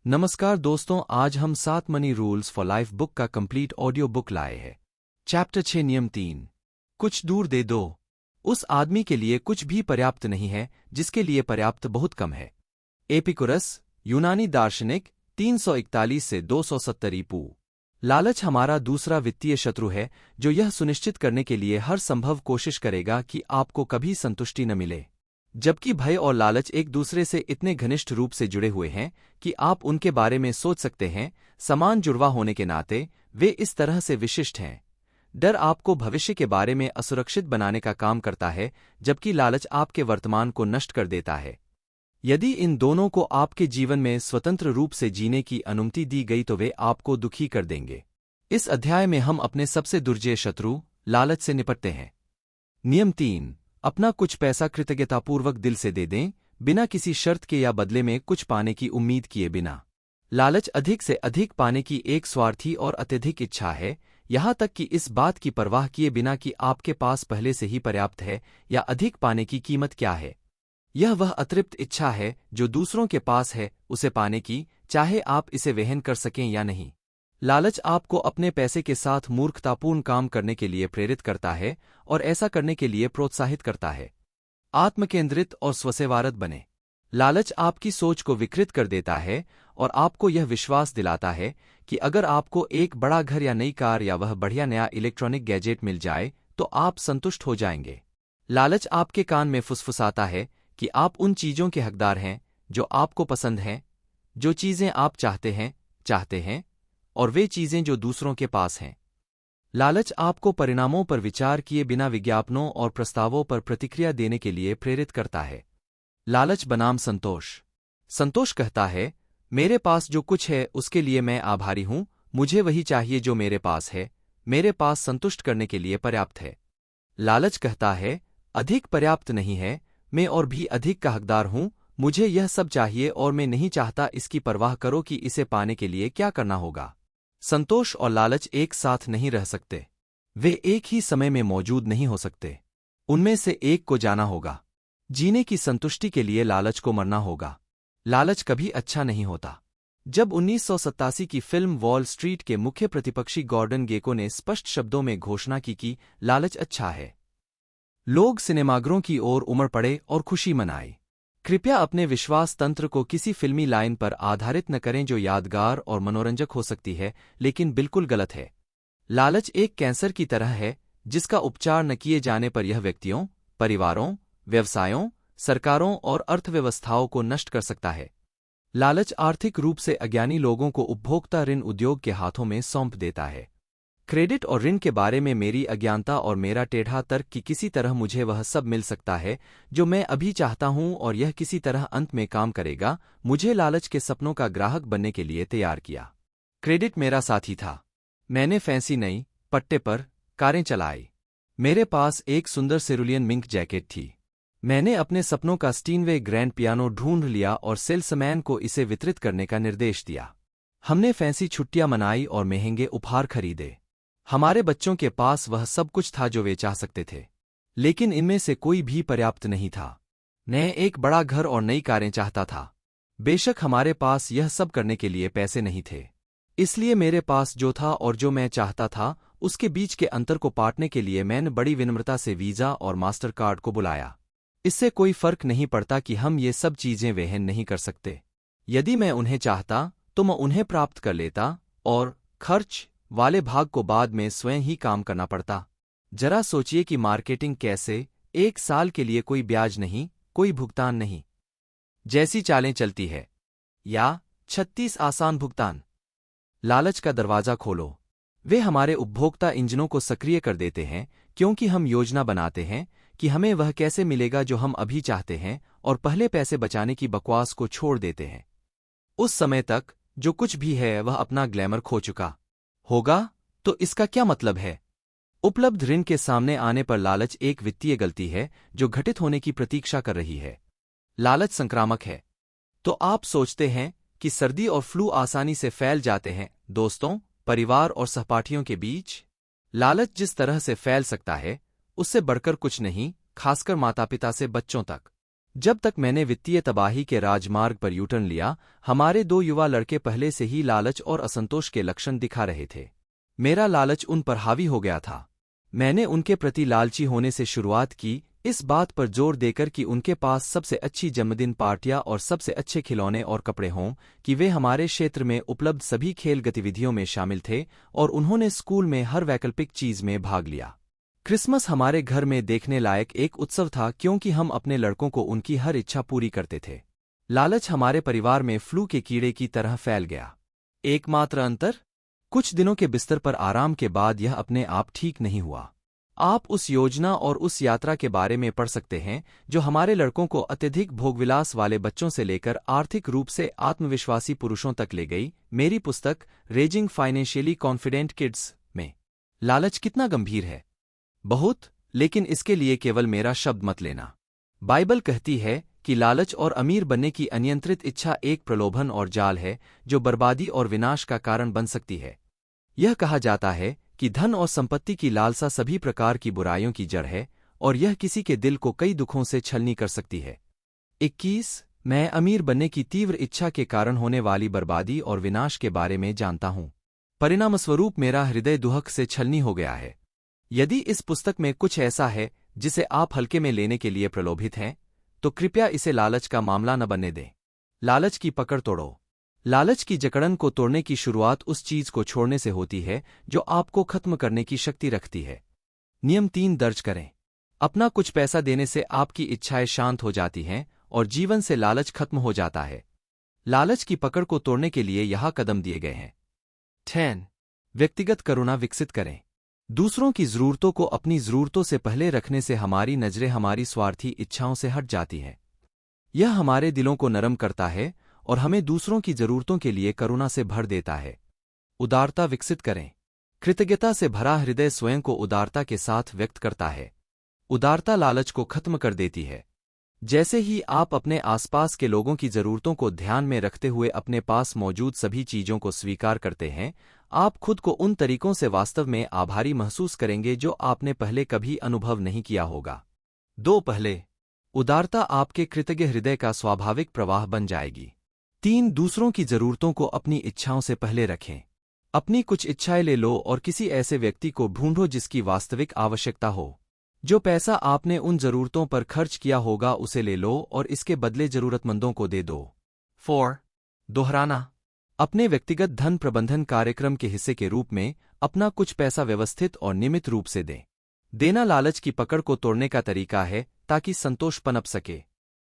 नमस्कार दोस्तों, आज हम 7 money rules for life book का कंप्लीट ऑडियो बुक लाए हैं। चैप्टर 6 नियम 3। कुछ दूर दे दो। उस आदमी के लिए कुछ भी पर्याप्त नहीं है जिसके लिए पर्याप्त बहुत कम है। एपिकुरस, यूनानी दार्शनिक, 341 से 270 ईपू। लालच हमारा दूसरा वित्तीय शत्रु है जो यह सुनिश्चित करने के लिए हर संभव कोशिश करेगा कि आपको कभी संतुष्टि न मिले। जबकि भय और लालच एक दूसरे से इतने घनिष्ठ रूप से जुड़े हुए हैं कि आप उनके बारे में सोच सकते हैं, समान जुड़वा होने के नाते वे इस तरह से विशिष्ट हैं। डर आपको भविष्य के बारे में असुरक्षित बनाने का काम करता है, जबकि लालच आपके वर्तमान को नष्ट कर देता है। यदि इन दोनों को आपके जीवन में स्वतंत्र रूप से जीने की अनुमति दी गई तो वे आपको दुखी कर देंगे। इस अध्याय में हम अपने सबसे दुर्जय शत्रु लालच से निपटते हैं। नियम 3। अपना कुछ पैसा कृतज्ञतापूर्वक दिल से दे दें, बिना किसी शर्त के या बदले में कुछ पाने की उम्मीद किए बिना। लालच अधिक से अधिक पाने की एक स्वार्थी और अत्यधिक इच्छा है, यहाँ तक कि इस बात की परवाह किए बिना कि आपके पास पहले से ही पर्याप्त है या अधिक पाने की कीमत क्या है। यह वह अतृप्त इच्छा है जो दूसरों के पास है उसे पाने की, चाहे आप इसे वहन कर सकें या नहीं। लालच आपको अपने पैसे के साथ मूर्खतापूर्ण काम करने के लिए प्रेरित करता है और ऐसा करने के लिए प्रोत्साहित करता है। आत्मकेंद्रित और स्वसेवारत बने। लालच आपकी सोच को विकृत कर देता है और आपको यह विश्वास दिलाता है कि अगर आपको एक बड़ा घर या नई कार या वह बढ़िया नया इलेक्ट्रॉनिक गैजेट मिल जाए तो आप संतुष्ट हो जाएंगे। लालच आपके कान में फुसफुसाता है कि आप उन चीजों के हकदार हैं जो आपको पसंद हैं, जो चीजें आप चाहते हैं और वे चीजें जो दूसरों के पास हैं। लालच आपको परिणामों पर विचार किए बिना विज्ञापनों और प्रस्तावों पर प्रतिक्रिया देने के लिए प्रेरित करता है। लालच बनाम संतोष। संतोष कहता है, मेरे पास जो कुछ है उसके लिए मैं आभारी हूं, मुझे वही चाहिए जो मेरे पास है, मेरे पास संतुष्ट करने के लिए पर्याप्त है। लालच कहता है, अधिक पर्याप्त नहीं है, मैं और भी अधिक का हकदार हूं, मुझे यह सब चाहिए और मैं नहीं चाहता इसकी परवाह करो कि इसे पाने के लिए क्या करना होगा। संतोष और लालच एक साथ नहीं रह सकते। वे एक ही समय में मौजूद नहीं हो सकते। उनमें से एक को जाना होगा। जीने की संतुष्टि के लिए लालच को मरना होगा। लालच कभी अच्छा नहीं होता। जब 1987 की फिल्म वॉल स्ट्रीट के मुख्य प्रतिपक्षी गॉर्डन गेको ने स्पष्ट शब्दों में घोषणा की कि लालच अच्छा है, लोग सिनेमाघरों की ओर उमड़ पड़े और खुशी मनाई। कृपया अपने विश्वास तंत्र को किसी फिल्मी लाइन पर आधारित न करें जो यादगार और मनोरंजक हो सकती है लेकिन बिल्कुल गलत है। लालच एक कैंसर की तरह है जिसका उपचार न किए जाने पर यह व्यक्तियों, परिवारों, व्यवसायों, सरकारों और अर्थव्यवस्थाओं को नष्ट कर सकता है। लालच आर्थिक रूप से अज्ञानी लोगों को उपभोक्ता ऋण उद्योग के हाथों में सौंप देता है। क्रेडिट और ऋण के बारे में मेरी अज्ञानता और मेरा टेढ़ा तर्क कि किसी तरह मुझे वह सब मिल सकता है जो मैं अभी चाहता हूं और यह किसी तरह अंत में काम करेगा, मुझे लालच के सपनों का ग्राहक बनने के लिए तैयार किया। क्रेडिट मेरा साथी था। मैंने फैंसी नई पट्टे पर कारें चलाई। मेरे पास एक सुंदर सेरुलियन मिंक जैकेट थी। मैंने अपने सपनों का स्टीनवे ग्रैंड पियानो ढूंढ लिया और सेल्समैन को इसे वितरित करने का निर्देश दिया। हमने फैंसी छुट्टियां मनाई और महंगे उपहार खरीदे। हमारे बच्चों के पास वह सब कुछ था जो वे चाह सकते थे, लेकिन इनमें से कोई भी पर्याप्त नहीं था। मैं एक बड़ा घर और नई कारें चाहता था। बेशक हमारे पास यह सब करने के लिए पैसे नहीं थे, इसलिए मेरे पास जो था और जो मैं चाहता था उसके बीच के अंतर को पाटने के लिए मैंने बड़ी विनम्रता से वीजा और मास्टर कार्ड को बुलाया। इससे कोई फर्क नहीं पड़ता कि हम ये सब चीजें वहन नहीं कर सकते। यदि मैं उन्हें चाहता तो मैं उन्हें प्राप्त कर लेता और खर्च वाले भाग को बाद में स्वयं ही काम करना पड़ता। जरा सोचिए कि मार्केटिंग कैसे, एक साल के लिए कोई ब्याज नहीं, कोई भुगतान नहीं, जैसी चालें चलती है, या 36 आसान भुगतान। लालच का दरवाजा खोलो। वे हमारे उपभोक्ता इंजनों को सक्रिय कर देते हैं क्योंकि हम योजना बनाते हैं कि हमें वह कैसे मिलेगा जो हम अभी चाहते हैं और पहले पैसे बचाने की बकवास को छोड़ देते हैं। उस समय तक जो कुछ भी है वह अपना ग्लैमर खो चुका होगा। तो इसका क्या मतलब है? उपलब्ध ऋण के सामने आने पर लालच एक वित्तीय गलती है जो घटित होने की प्रतीक्षा कर रही है। लालच संक्रामक है। तो आप सोचते हैं कि सर्दी और फ्लू आसानी से फैल जाते हैं दोस्तों, परिवार और सहपाठियों के बीच? लालच जिस तरह से फैल सकता है उससे बढ़कर कुछ नहीं, खासकर माता पिता से बच्चों तक। जब तक मैंने वित्तीय तबाही के राजमार्ग पर यूटर्न लिया, हमारे 2 युवा लड़के पहले से ही लालच और असंतोष के लक्षण दिखा रहे थे। मेरा लालच उन पर हावी हो गया था। मैंने उनके प्रति लालची होने से शुरुआत की, इस बात पर जोर देकर कि उनके पास सबसे अच्छी जन्मदिन पार्टियां और सबसे अच्छे खिलौने और कपड़े हों, कि वे हमारे क्षेत्र में उपलब्ध सभी खेल गतिविधियों में शामिल थे और उन्होंने स्कूल में हर वैकल्पिक चीज में भाग लिया। क्रिसमस हमारे घर में देखने लायक एक उत्सव था क्योंकि हम अपने लड़कों को उनकी हर इच्छा पूरी करते थे। लालच हमारे परिवार में फ्लू के कीड़े की तरह फैल गया। एकमात्र अंतर, कुछ दिनों के बिस्तर पर आराम के बाद यह अपने आप ठीक नहीं हुआ। आप उस योजना और उस यात्रा के बारे में पढ़ सकते हैं जो हमारे लड़कों को अत्यधिक भोगविलास वाले बच्चों से लेकर आर्थिक रूप से आत्मविश्वासी पुरुषों तक ले गई। मेरी पुस्तक रेजिंग फाइनेंशियली कॉन्फिडेंट किड्स में लालच कितना गंभीर है। बहुत, लेकिन इसके लिए केवल मेरा शब्द मत लेना। बाइबल कहती है कि लालच और अमीर बनने की अनियंत्रित इच्छा एक प्रलोभन और जाल है जो बर्बादी और विनाश का कारण बन सकती है। यह कहा जाता है कि धन और संपत्ति की लालसा सभी प्रकार की बुराइयों की जड़ है और यह किसी के दिल को कई दुखों से छलनी कर सकती है। 21 मैं अमीर बनने की तीव्र इच्छा के कारण होने वाली बर्बादी और विनाश के बारे में जानता हूं। परिणामस्वरूप मेरा हृदय दुहक से छलनी हो गया है। यदि इस पुस्तक में कुछ ऐसा है जिसे आप हल्के में लेने के लिए प्रलोभित हैं, तो कृपया इसे लालच का मामला न बनने दें। लालच की पकड़ तोड़ो। लालच की जकड़न को तोड़ने की शुरुआत उस चीज को छोड़ने से होती है जो आपको खत्म करने की शक्ति रखती है। नियम 3 दर्ज करें। अपना कुछ पैसा देने से आपकी इच्छाएं शांत हो जाती हैं और जीवन से लालच खत्म हो जाता है। लालच की पकड़ को तोड़ने के लिए यह कदम दिए गए हैं। 10 व्यक्तिगत करुणा विकसित करें। दूसरों की जरूरतों को अपनी जरूरतों से पहले रखने से हमारी नजरें हमारी स्वार्थी इच्छाओं से हट जाती हैं। यह हमारे दिलों को नरम करता है और हमें दूसरों की जरूरतों के लिए करुणा से भर देता है। उदारता विकसित करें। कृतज्ञता से भरा हृदय स्वयं को उदारता के साथ व्यक्त करता है। उदारता लालच को खत्म कर देती है। जैसे ही आप अपने आसपास के लोगों की जरूरतों को ध्यान में रखते हुए अपने पास मौजूद सभी चीजों को स्वीकार करते हैं, आप खुद को उन तरीकों से वास्तव में आभारी महसूस करेंगे जो आपने पहले कभी अनुभव नहीं किया होगा। 2 पहले उदारता आपके कृतज्ञ हृदय का स्वाभाविक प्रवाह बन जाएगी। 3 दूसरों की जरूरतों को अपनी इच्छाओं से पहले रखें। अपनी कुछ इच्छाएं ले लो और किसी ऐसे व्यक्ति को ढूंढो जिसकी वास्तविक आवश्यकता हो। जो पैसा आपने उन जरूरतों पर खर्च किया होगा उसे ले लो और इसके बदले जरूरतमंदों को दे दो। 4 दोहराना। अपने व्यक्तिगत धन प्रबंधन कार्यक्रम के हिस्से के रूप में अपना कुछ पैसा व्यवस्थित और नियमित रूप से दें। देना लालच की पकड़ को तोड़ने का तरीका है ताकि संतोष पनप सके।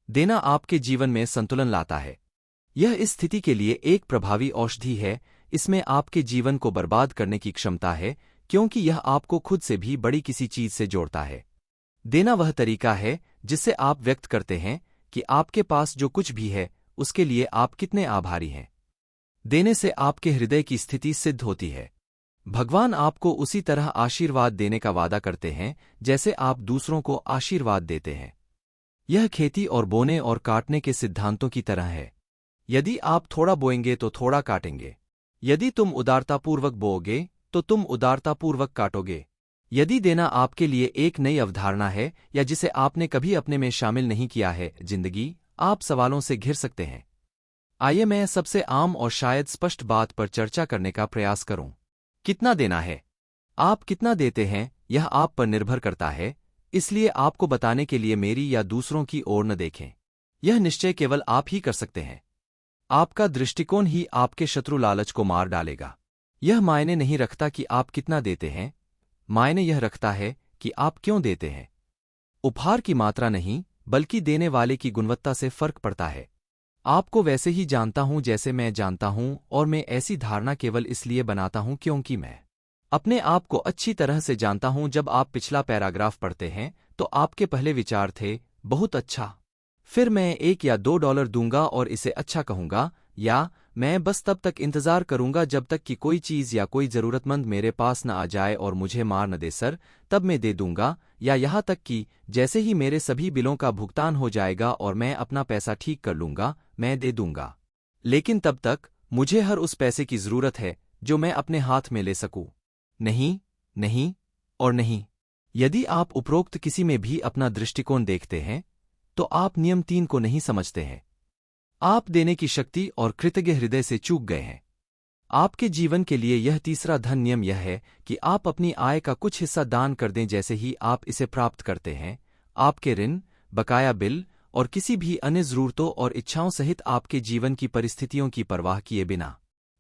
देना आपके जीवन में संतुलन लाता है। यह इस स्थिति के लिए एक प्रभावी औषधि है। इसमें आपके जीवन को बर्बाद करने की क्षमता है क्योंकि यह आपको खुद से भी बड़ी किसी चीज से जोड़ता है। देना वह तरीका है जिससे आप व्यक्त करते हैं कि आपके पास जो कुछ भी है उसके लिए आप कितने आभारी हैं। देने से आपके हृदय की स्थिति सिद्ध होती है। भगवान आपको उसी तरह आशीर्वाद देने का वादा करते हैं जैसे आप दूसरों को आशीर्वाद देते हैं। यह खेती और बोने और काटने के सिद्धांतों की तरह है। यदि आप थोड़ा बोएंगे तो थोड़ा काटेंगे। यदि तुम उदारतापूर्वक बोओगे तो तुम उदारतापूर्वक काटोगे। यदि देना आपके लिए एक नई अवधारणा है या जिसे आपने कभी अपने में शामिल नहीं किया है जिंदगी, आप सवालों से घिर सकते हैं। आइए मैं सबसे आम और शायद स्पष्ट बात पर चर्चा करने का प्रयास करूं। कितना देना है? आप कितना देते हैं यह आप पर निर्भर करता है, इसलिए आपको बताने के लिए मेरी या दूसरों की ओर न देखें। यह निश्चय केवल आप ही कर सकते हैं। आपका दृष्टिकोण ही आपके शत्रु लालच को मार डालेगा। यह मायने नहीं रखता कि आप कितना देते हैं, मायने यह रखता है कि आप क्यों देते हैं। उपहार की मात्रा नहीं बल्कि देने वाले की गुणवत्ता से फर्क पड़ता है। आपको वैसे ही जानता हूं जैसे मैं जानता हूं और मैं ऐसी धारणा केवल इसलिए बनाता हूं क्योंकि मैं अपने आप को अच्छी तरह से जानता हूं। जब आप पिछला पैराग्राफ पढ़ते हैं तो आपके पहले विचार थे, बहुत अच्छा, फिर मैं $1 या $2 दूंगा और इसे अच्छा कहूंगा, या मैं बस तब तक इंतजार करूंगा जब तक कि कोई चीज या कोई जरूरतमंद मेरे पास न आ जाए और मुझे मार न दे सर, तब मैं दे दूंगा, या यहां तक कि जैसे ही मेरे सभी बिलों का भुगतान हो जाएगा और मैं अपना पैसा ठीक कर लूंगा, मैं दे दूंगा। लेकिन तब तक मुझे हर उस पैसे की जरूरत है जो मैं अपने हाथ में ले सकूं। नहीं, नहीं और नहीं। यदि आप उपरोक्त किसी में भी अपना दृष्टिकोण देखते हैं, तो आप नियम 3 को नहीं समझते हैं। आप देने की शक्ति और कृतज्ञ हृदय से चूक गए हैं। आपके जीवन के लिए यह तीसरा धन नियम यह है कि आप अपनी आय का कुछ हिस्सा दान कर दें। जैसे ही आप इसे प्राप्त करते हैं, आपके ऋण, बकाया बिल और किसी भी अन्य जरूरतों और इच्छाओं सहित आपके जीवन की परिस्थितियों की परवाह किए बिना,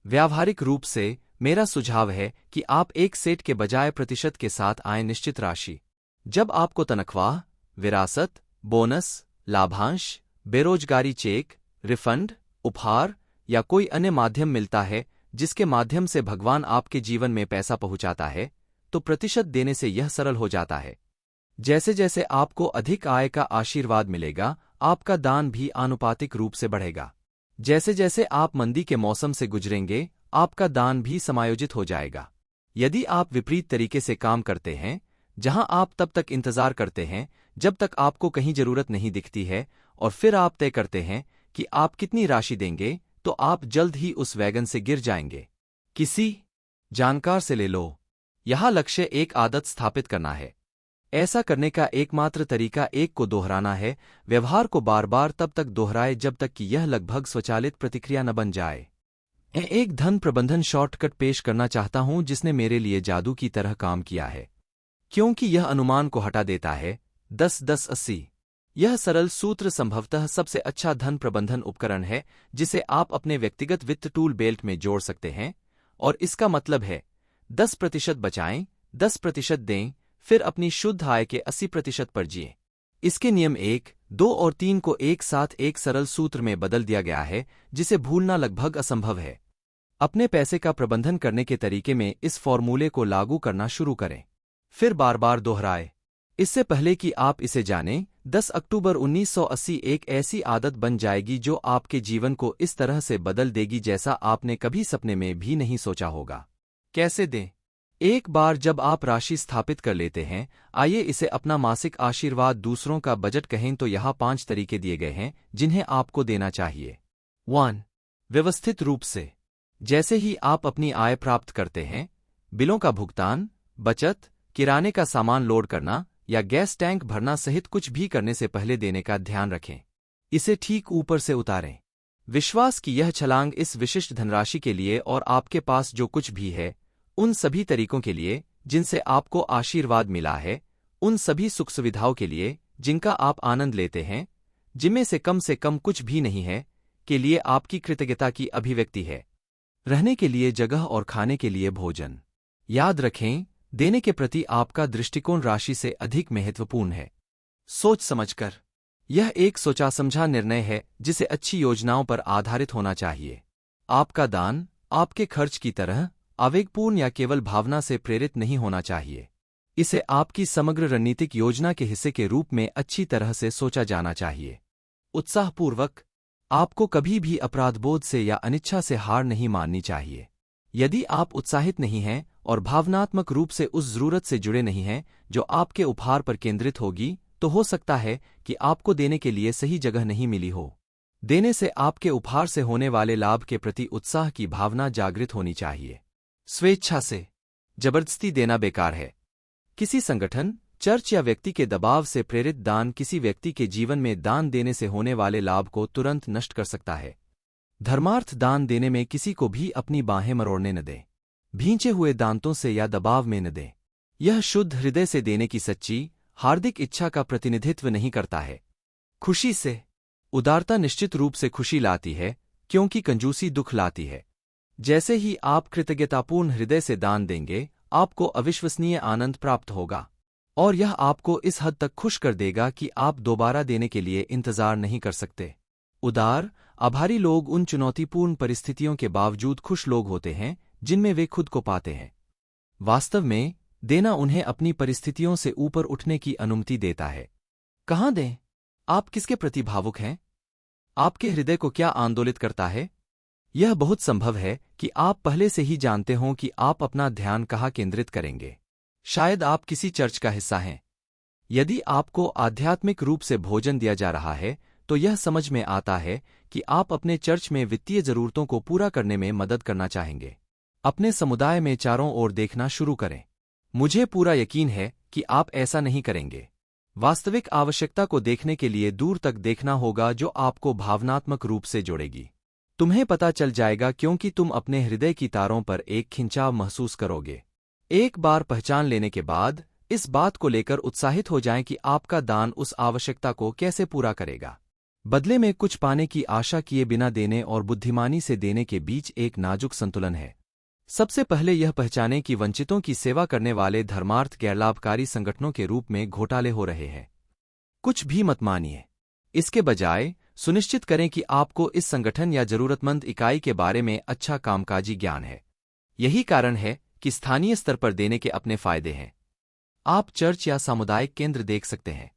व्यावहारिक रूप से मेरा सुझाव है कि आप एक सेट के बजाय प्रतिशत के साथ आय निश्चित राशि। जब आपको तनख्वाह, विरासत, बोनस, लाभांश, बेरोजगारी चेक, रिफंड, उपहार या कोई अन्य माध्यम मिलता है जिसके माध्यम से भगवान आपके जीवन में पैसा पहुंचाता है, तो प्रतिशत देने से यह सरल हो जाता है। जैसे जैसे आपको अधिक आय का आशीर्वाद मिलेगा, आपका दान भी आनुपातिक रूप से बढ़ेगा। जैसे जैसे आप मंदी के मौसम से गुजरेंगे, आपका दान भी समायोजित हो जाएगा। यदि आप विपरीत तरीके से काम करते हैं, जहां आप तब तक इंतजार करते हैं जब तक आपको कहीं जरूरत नहीं दिखती है और फिर आप तय करते हैं कि आप कितनी राशि देंगे, तो आप जल्द ही उस वैगन से गिर जाएंगे। किसी जानकार से ले लो। यह लक्ष्य एक आदत स्थापित करना है। ऐसा करने का एकमात्र तरीका एक को दोहराना है। व्यवहार को बार बार तब तक दोहराए जब तक कि यह लगभग स्वचालित प्रतिक्रिया न बन जाए। मैं एक धन प्रबंधन शॉर्टकट पेश करना चाहता हूं जिसने मेरे लिए जादू की तरह काम किया है, क्योंकि यह अनुमान को हटा देता है। 10-10-80 यह सरल सूत्र संभवतः सबसे अच्छा धन प्रबंधन उपकरण है जिसे आप अपने व्यक्तिगत वित्त टूल बेल्ट में जोड़ सकते हैं, और इसका मतलब है 10% बचाएं, 10% दें, फिर अपनी शुद्ध आय के 80% पर जिए। इसके नियम 1, 2 और 3 को एक साथ एक सरल सूत्र में बदल दिया गया है जिसे भूलना लगभग असंभव है। अपने पैसे का प्रबंधन करने के तरीके में इस फॉर्मूले को लागू करना शुरू करें, फिर बार बार दोहराएं। इससे पहले कि आप इसे जानें, 10 अक्टूबर 1980 एक ऐसी आदत बन जाएगी जो आपके जीवन को इस तरह से बदल देगी जैसा आपने कभी सपने में भी नहीं सोचा होगा। कैसे दें? एक बार जब आप राशि स्थापित कर लेते हैं, आइए इसे अपना मासिक आशीर्वाद दूसरों का बजट कहें, तो यहाँ 5 तरीके दिए गए हैं जिन्हें आपको देना चाहिए। 1. व्यवस्थित रूप से। जैसे ही आप अपनी आय प्राप्त करते हैं, बिलों का भुगतान, बचत, किराने का सामान लोड करना या गैस टैंक भरना सहित कुछ भी करने से पहले देने का ध्यान रखें। इसे ठीक ऊपर से उतारें। विश्वास की यह छलांग इस विशिष्ट धनराशि के लिए और आपके पास जो कुछ भी है, उन सभी तरीकों के लिए जिनसे आपको आशीर्वाद मिला है, उन सभी सुख सुविधाओं के लिए जिनका आप आनंद लेते हैं, जिनमें से कम कुछ भी नहीं है, के लिए आपकी कृतज्ञता की अभिव्यक्ति है। रहने के लिए जगह और खाने के लिए भोजन। याद रखें, देने के प्रति आपका दृष्टिकोण राशि से अधिक महत्वपूर्ण है। सोच समझकर। यह एक सोचा समझा निर्णय है जिसे अच्छी योजनाओं पर आधारित होना चाहिए। आपका दान आपके खर्च की तरह आवेगपूर्ण या केवल भावना से प्रेरित नहीं होना चाहिए। इसे आपकी समग्र रणनीतिक योजना के हिस्से के रूप में अच्छी तरह से सोचा जाना चाहिए। उत्साहपूर्वक। आपको कभी भी अपराधबोध से या अनिच्छा से हार नहीं माननी चाहिए। यदि आप उत्साहित नहीं हैं और भावनात्मक रूप से उस जरूरत से जुड़े नहीं हैं जो आपके उपहार पर केंद्रित होगी, तो हो सकता है कि आपको देने के लिए सही जगह नहीं मिली हो। देने से आपके उपहार से होने वाले लाभ के प्रति उत्साह की भावना जागृत होनी चाहिए। स्वेच्छा से। जबरदस्ती देना बेकार है। किसी संगठन, चर्च या व्यक्ति के दबाव से प्रेरित दान किसी व्यक्ति के जीवन में दान देने से होने वाले लाभ को तुरंत नष्ट कर सकता है। धर्मार्थ दान देने में किसी को भी अपनी बाहें मरोड़ने न दें। भींचे हुए दांतों से या दबाव में न दें। यह शुद्ध हृदय से देने की सच्ची, हार्दिक इच्छा का प्रतिनिधित्व नहीं करता है। खुशी से। उदारता निश्चित रूप से खुशी लाती है, क्योंकि कंजूसी दुख लाती है। जैसे ही आप कृतज्ञतापूर्ण हृदय से दान देंगे, आपको अविश्वसनीय आनंद प्राप्त होगा, और यह आपको इस हद तक खुश कर देगा कि आप दोबारा देने के लिए इंतजार नहीं कर सकते। उदार, आभारी लोग उन चुनौतीपूर्ण परिस्थितियों के बावजूद खुश लोग होते हैं जिनमें वे खुद को पाते हैं। वास्तव में, देना उन्हें अपनी परिस्थितियों से ऊपर उठने की अनुमति देता है। कहाँ दें? आप किसके प्रति भावुक हैं? आपके हृदय को क्या आंदोलित करता है? यह बहुत संभव है कि आप पहले से ही जानते हों कि आप अपना ध्यान कहाँ केंद्रित करेंगे। शायद आप किसी चर्च का हिस्सा हैं। यदि आपको आध्यात्मिक रूप से भोजन दिया जा रहा है, तो यह समझ में आता है कि आप अपने चर्च में वित्तीय जरूरतों को पूरा करने में मदद करना चाहेंगे। अपने समुदाय में चारों ओर देखना शुरू करें। मुझे पूरा यकीन है कि आप ऐसा नहीं करेंगे। वास्तविक आवश्यकता को देखने के लिए दूर तक देखना होगा, जो आपको भावनात्मक रूप से जोड़ेगी। तुम्हें पता चल जाएगा क्योंकि तुम अपने हृदय की तारों पर एक खिंचाव महसूस करोगे। एक बार पहचान लेने के बाद इस बात को लेकर उत्साहित हो जाएं कि आपका दान उस आवश्यकता को कैसे पूरा करेगा। बदले में कुछ पाने की आशा किए बिना देने और बुद्धिमानी से देने के बीच एक नाजुक संतुलन है। सबसे पहले यह पहचानें कि वंचितों की सेवा करने वाले धर्मार्थ गैरलाभकारी संगठनों के रूप में घोटाले हो रहे हैं। कुछ भी मत मानिए। इसके बजाय सुनिश्चित करें कि आपको इस संगठन या जरूरतमंद इकाई के बारे में अच्छा कामकाजी ज्ञान है। यही कारण है कि स्थानीय स्तर पर देने के अपने फायदे हैं। आप चर्च या सामुदायिक केंद्र देख सकते हैं।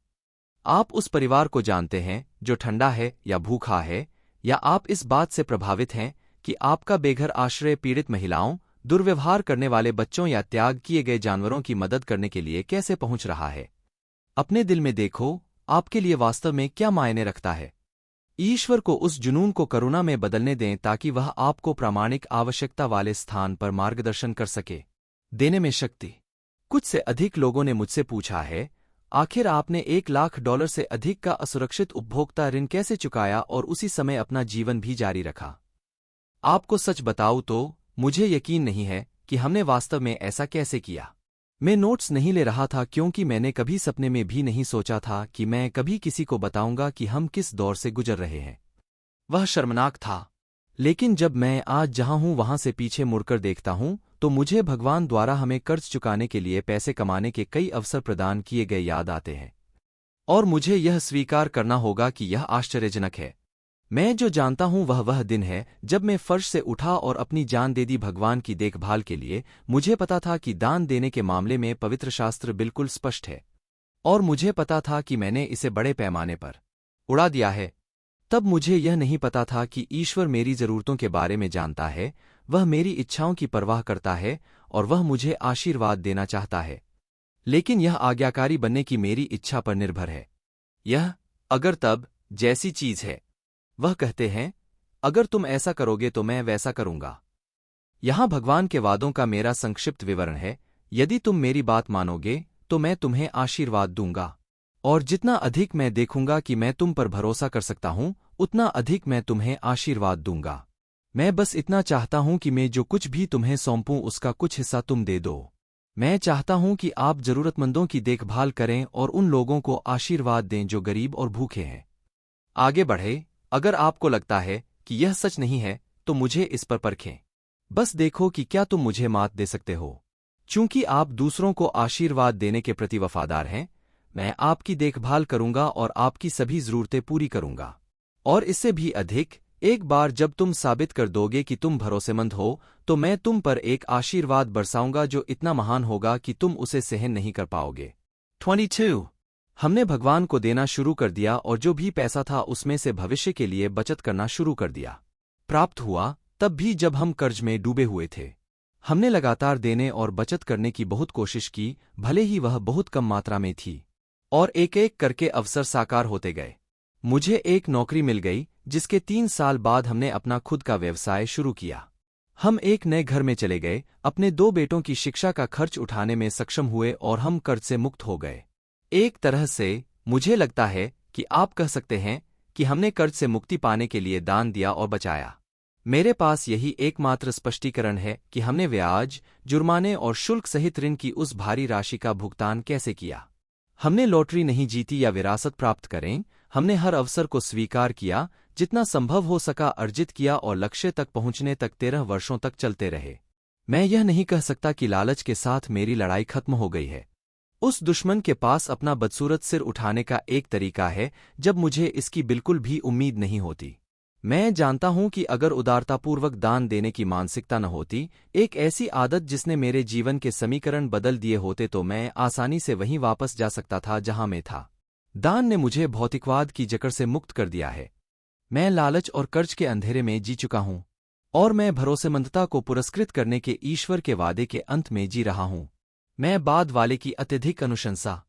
आप उस परिवार को जानते हैं जो ठंडा है या भूखा है, या आप इस बात से प्रभावित हैं कि आपका बेघर आश्रय पीड़ित महिलाओं, दुर्व्यवहार करने वाले बच्चों या त्याग किए गए जानवरों की मदद करने के लिए कैसे पहुंच रहा है। अपने दिल में देखो, आपके लिए वास्तव में क्या मायने रखता है। ईश्वर को उस जुनून को करुणा में बदलने दें ताकि वह आपको प्रामाणिक आवश्यकता वाले स्थान पर मार्गदर्शन कर सके। देने में शक्ति। कुछ से अधिक लोगों ने मुझसे पूछा है, आखिर आपने $1,00,000 से अधिक का असुरक्षित उपभोक्ता ऋण कैसे चुकाया और उसी समय अपना जीवन भी जारी रखा। आपको सच बताऊं तो मुझे यकीन नहीं है कि हमने वास्तव में ऐसा कैसे किया। मैं नोट्स नहीं ले रहा था क्योंकि मैंने कभी सपने में भी नहीं सोचा था कि मैं कभी किसी को बताऊंगा कि हम किस दौर से गुजर रहे हैं। वह शर्मनाक था। लेकिन जब मैं आज जहां हूं वहां से पीछे मुड़कर देखता हूं तो मुझे भगवान द्वारा हमें कर्ज चुकाने के लिए पैसे कमाने के कई अवसर प्रदान किए गए याद आते हैं। और मुझे यह स्वीकार करना होगा कि यह आश्चर्यजनक है। मैं जो जानता हूं वह दिन है जब मैं फर्श से उठा और अपनी जान दे दी भगवान की देखभाल के लिए। मुझे पता था कि दान देने के मामले में पवित्र शास्त्र बिल्कुल स्पष्ट है, और मुझे पता था कि मैंने इसे बड़े पैमाने पर उड़ा दिया है। तब मुझे यह नहीं पता था कि ईश्वर मेरी जरूरतों के बारे में जानता है, वह मेरी इच्छाओं की परवाह करता है और वह मुझे आशीर्वाद देना चाहता है। लेकिन यह आज्ञाकारी बनने की मेरी इच्छा पर निर्भर है। यह अगर तब जैसी चीज है। वह कहते हैं, अगर तुम ऐसा करोगे तो मैं वैसा करूंगा। यहां भगवान के वादों का मेरा संक्षिप्त विवरण है। यदि तुम मेरी बात मानोगे तो मैं तुम्हें आशीर्वाद दूंगा, और जितना अधिक मैं देखूंगा कि मैं तुम पर भरोसा कर सकता हूं, उतना अधिक मैं तुम्हें आशीर्वाद दूंगा। मैं बस इतना चाहता हूं कि मैं जो कुछ भी तुम्हें सौंपूं उसका कुछ हिस्सा तुम दे दो। मैं चाहता हूं कि आप जरूरतमंदों की देखभाल करें और उन लोगों को आशीर्वाद दें जो गरीब और भूखे हैं। आगे बढ़े। अगर आपको लगता है कि यह सच नहीं है तो मुझे इस पर परखें। बस देखो कि क्या तुम मुझे मात दे सकते हो। चूंकि आप दूसरों को आशीर्वाद देने के प्रति वफादार हैं, मैं आपकी देखभाल करूंगा और आपकी सभी जरूरतें पूरी करूंगा। और इससे भी अधिक, एक बार जब तुम साबित कर दोगे कि तुम भरोसेमंद हो, तो मैं तुम पर एक आशीर्वाद बरसाऊंगा जो इतना महान होगा कि तुम उसे सहन नहीं कर पाओगे। 22 हमने भगवान को देना शुरू कर दिया और जो भी पैसा था उसमें से भविष्य के लिए बचत करना शुरू कर दिया। प्राप्त हुआ तब भी जब हम कर्ज में डूबे हुए थे। हमने लगातार देने और बचत करने की बहुत कोशिश की, भले ही वह बहुत कम मात्रा में थी, और एक एक करके अवसर साकार होते गए। मुझे एक नौकरी मिल गई जिसके 3 साल बाद हमने अपना खुद का व्यवसाय शुरू किया। हम एक नए घर में चले गए, अपने 2 बेटों की शिक्षा का खर्च उठाने में सक्षम हुए और हम कर्ज से मुक्त हो गए। एक तरह से मुझे लगता है कि आप कह सकते हैं कि हमने कर्ज से मुक्ति पाने के लिए दान दिया और बचाया। मेरे पास यही एकमात्र स्पष्टीकरण है कि हमने ब्याज, जुर्माने और शुल्क सहित ऋण की उस भारी राशि का भुगतान कैसे किया। हमने लॉटरी नहीं जीती या विरासत प्राप्त करें, हमने हर अवसर को स्वीकार किया, जितना संभव हो सका अर्जित किया और लक्ष्य तक पहुंचने तक 13 वर्षों तक चलते रहे। मैं यह नहीं कह सकता कि लालच के साथ मेरी लड़ाई खत्म हो गई है। उस दुश्मन के पास अपना बदसूरत सिर उठाने का एक तरीका है जब मुझे इसकी बिल्कुल भी उम्मीद नहीं होती। मैं जानता हूं कि अगर उदारतापूर्वक दान देने की मानसिकता न होती, एक ऐसी आदत जिसने मेरे जीवन के समीकरण बदल दिए होते, तो मैं आसानी से वहीं वापस जा सकता था जहां मैं था। दान ने मुझे भौतिकवाद की जकड़ से मुक्त कर दिया है। मैं लालच और कर्ज के अंधेरे में जी चुका हूं, और मैं भरोसेमंदता को पुरस्कृत करने के ईश्वर के वादे के अंत में जी रहा हूं। मैं बाद वाले की अत्यधिक अनुशंसा